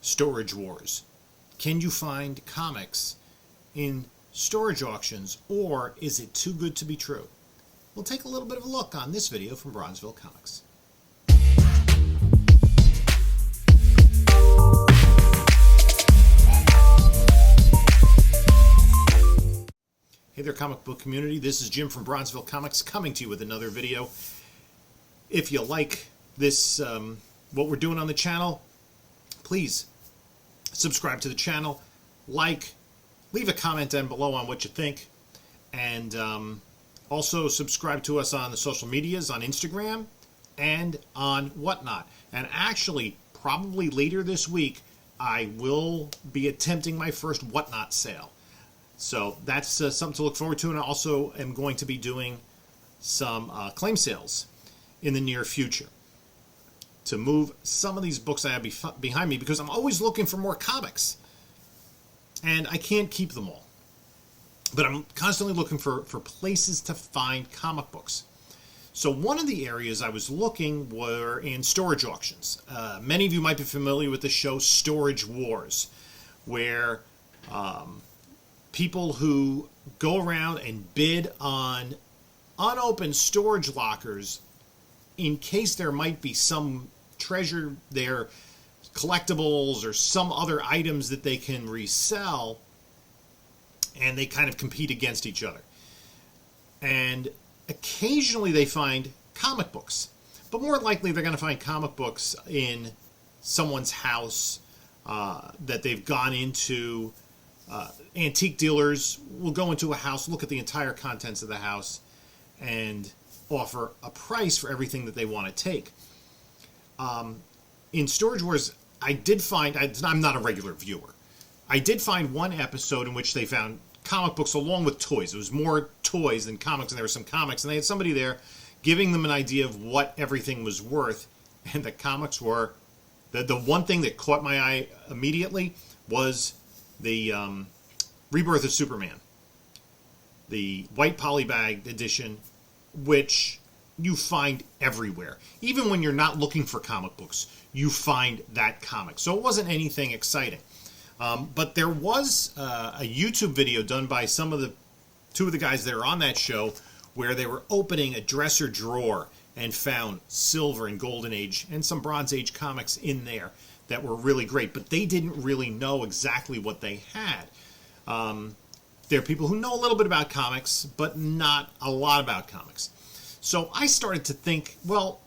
Storage Wars. Can you find comics in storage auctions, or is it too good to be true? We'll take a little bit of a look on this video from Bronzeville Comics. Hey there, comic book community. This is Jim from Bronzeville Comics coming to you with another video. If you like this, what we're doing on the channel, please subscribe to the channel, leave a comment down below on what you think, and also subscribe to us on the social medias, on Instagram and on Whatnot. And actually, probably later this week, I will be attempting my first Whatnot sale. So that's something to look forward to, and I also am going to be doing some claim sales in the near future to move some of these books I have behind me, because I'm always looking for more comics, and I can't keep them all. But I'm constantly looking for places to find comic books. So one of the areas I was looking were in storage auctions. Many of you might be familiar with the show Storage Wars, where people who go around and bid on unopened storage lockers in case there might be some treasure there, collectibles or some other items that they can resell, and they kind of compete against each other. And occasionally they find comic books, but more likely they're going to find comic books in someone's house that they've gone into. Antique dealers will go into a house, look at the entire contents of the house, and offer a price for everything that they want to take. In Storage Wars, I did find, I'm not a regular viewer, I did find one episode in which they found comic books along with toys. It was more toys than comics, and there were some comics, and they had somebody there giving them an idea of what everything was worth, and the comics were, the one thing that caught my eye immediately was the Rebirth of Superman, the white polybag edition, which you find everywhere. Even when you're not looking for comic books, you find that comic. So it wasn't anything exciting. But there was a YouTube video done by two of the guys that are on that show, where they were opening a dresser drawer and found Silver and Golden Age and some Bronze Age comics in there that were really great, but they didn't really know exactly what they had. There are people who know a little bit about comics, but not a lot about comics. So I started to think, well,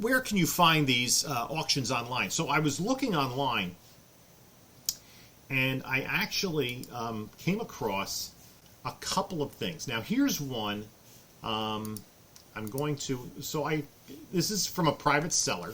where can you find these auctions online? So I was looking online, and I actually came across a couple of things. Now, here's one. This is from a private seller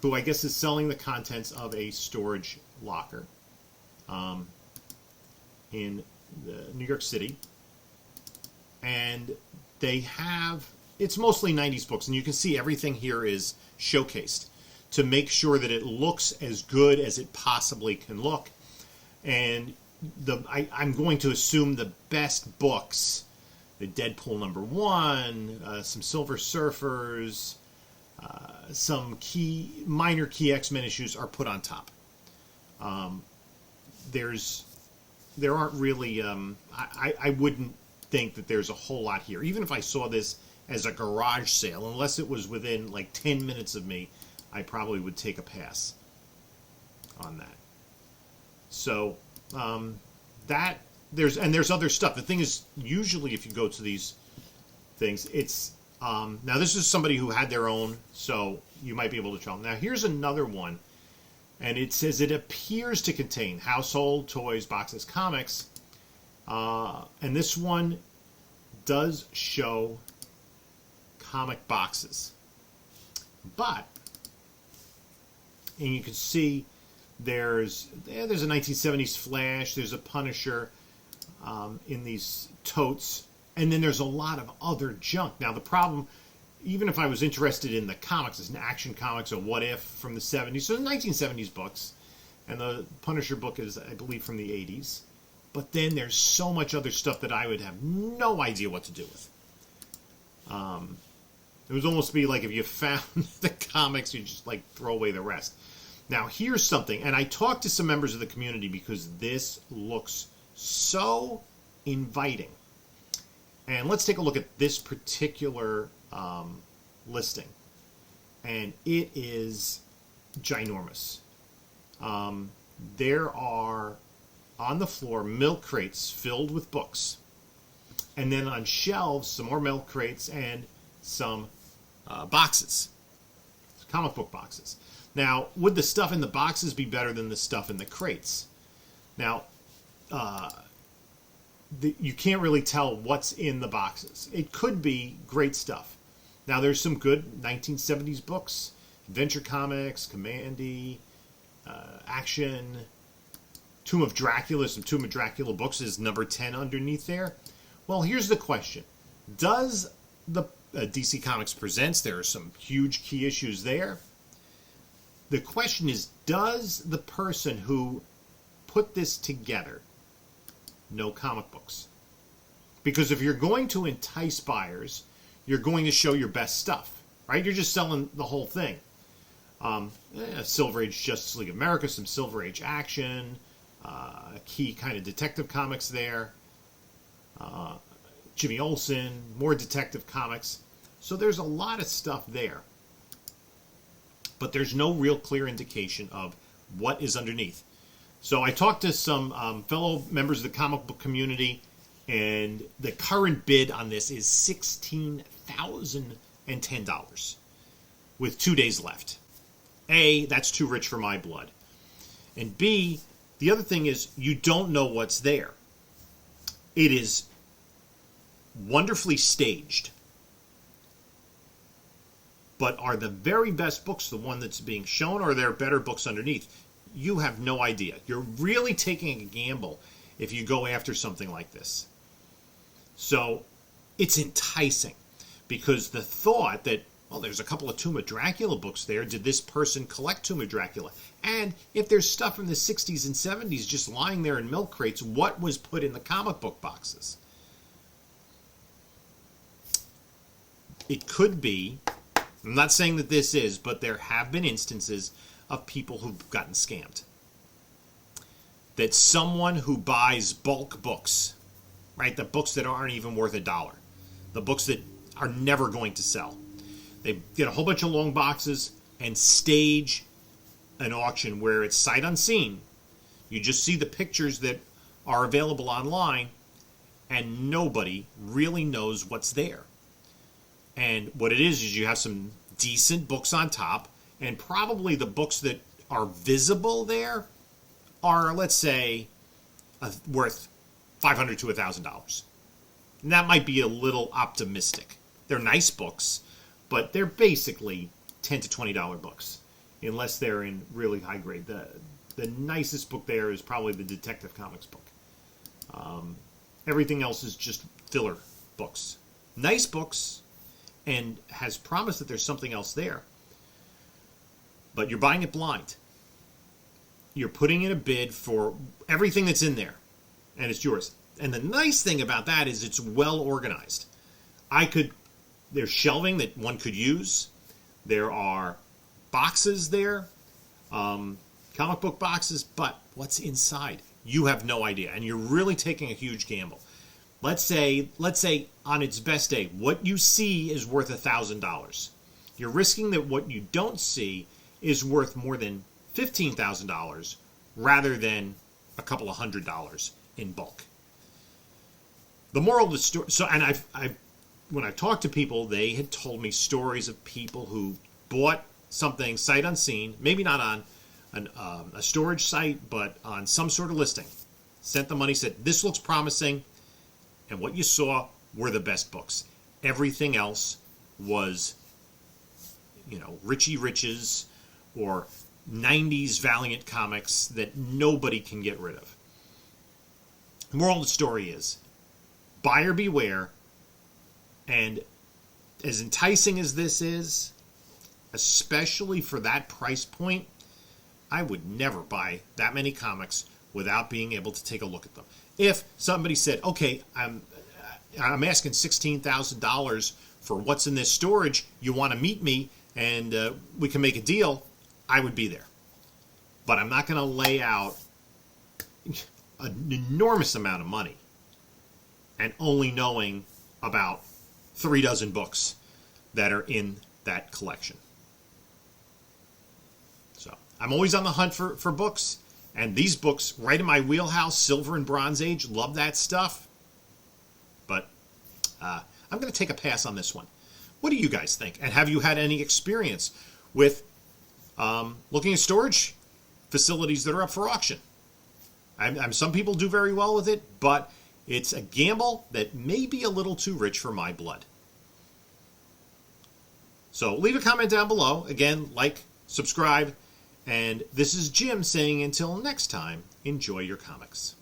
who I guess is selling the contents of a storage locker in New York City. And they have, it's mostly 90s books, and you can see everything here is showcased to make sure that it looks as good as it possibly can look. And I'm going to assume the best books, the Deadpool #1, some Silver Surfers, some minor key X-Men issues are put on top. There aren't really, I wouldn't think that there's a whole lot here. Even if I saw this as a garage sale, unless it was within like 10 minutes of me, I probably would take a pass on that. So there's other stuff. The thing is, usually if you go to these things, it's now this is somebody who had their own, so you might be able to tell them. Now here's another one, and it says it appears to contain household, toys, boxes, comics, and this one does show comic boxes, and you can see there's a 1970s Flash, there's a Punisher in these totes, and then there's a lot of other junk. Now the problem, even if I was interested in the comics, as an Action Comics or What If from the 70s, so the 1970s books, and the Punisher book is, I believe, from the 80s, but then there's so much other stuff that I would have no idea what to do with. It would almost be like if you found the comics, you just like throw away the rest. Now, here's something, and I talked to some members of the community because this looks so inviting. And let's take a look at this particular listing. And it is ginormous. There are, on the floor, milk crates filled with books. And then on shelves, some more milk crates and some boxes, comic book boxes. Now, would the stuff in the boxes be better than the stuff in the crates? Now, you can't really tell what's in the boxes. It could be great stuff. Now, there's some good 1970s books, Adventure Comics, Commandy, Action, Tomb of Dracula. Some Tomb of Dracula books is number 10 underneath there. Well, here's the question. Does the DC Comics Presents, there are some huge key issues there. The question is, does the person who put this together know comic books? Because if you're going to entice buyers, you're going to show your best stuff, right? You're just selling the whole thing. Silver Age Justice League of America, some Silver Age action, key kind of detective comics there. Jimmy Olsen, more detective comics. So there's a lot of stuff there. But there's no real clear indication of what is underneath. So I talked to some fellow members of the comic book community, and the current bid on this is $16,010 with 2 days left. A, that's too rich for my blood. And B, the other thing is you don't know what's there. It is wonderfully staged. But are the very best books the one that's being shown, or are there better books underneath? You have no idea. You're really taking a gamble if you go after something like this. So it's enticing, because the thought that, well, there's a couple of Tomb of Dracula books there. Did this person collect Tomb of Dracula? And if there's stuff from the 60s and 70s just lying there in milk crates, what was put in the comic book boxes? It could be, I'm not saying that this is, but there have been instances of people who've gotten scammed. That someone who buys bulk books, right, the books that aren't even worth $1, the books that are never going to sell, they get a whole bunch of long boxes and stage an auction where it's sight unseen. You just see the pictures that are available online, and nobody really knows what's there. And what it is you have some decent books on top, and probably the books that are visible there are, let's say, worth $500 to $1,000. And that might be a little optimistic. They're nice books, but they're basically $10 to $20 books, unless they're in really high grade. The nicest book there is probably the Detective Comics book. Everything else is just filler books. Nice books, and has promised that there's something else there. But you're buying it blind. You're putting in a bid for everything that's in there, and it's yours. And the nice thing about that is it's well organized. There's shelving that one could use. There are boxes there, comic book boxes, but what's inside? You have no idea, and you're really taking a huge gamble. Let's say on its best day, what you see is worth $1,000. You're risking that what you don't see is worth more than $15,000 rather than a couple of $100 in bulk. The moral of the story. So, and when I talked to people, they had told me stories of people who bought something sight unseen, maybe not on a storage site, but on some sort of listing. Sent the money, said, this looks promising. And what you saw were the best books. Everything else was, Richie Riches or 90s Valiant comics that nobody can get rid of. The moral of the story is, buyer beware. And as enticing as this is, especially for that price point, I would never buy that many comics without being able to take a look at them. If somebody said, okay, I'm asking $16,000 for what's in this storage, you want to meet me and we can make a deal, I would be there. but I'm not going to lay out an enormous amount of money and only knowing about 3 dozen books that are in that collection. So I'm always on the hunt for books, and these books right in my wheelhouse, Silver and Bronze Age, love that stuff. But I'm going to take a pass on this one. What do you guys think? And have you had any experience with looking at storage facilities that are up for auction? Some people do very well with it, but it's a gamble that may be a little too rich for my blood. So leave a comment down below. Again, like, subscribe. And this is Jim saying until next time, enjoy your comics.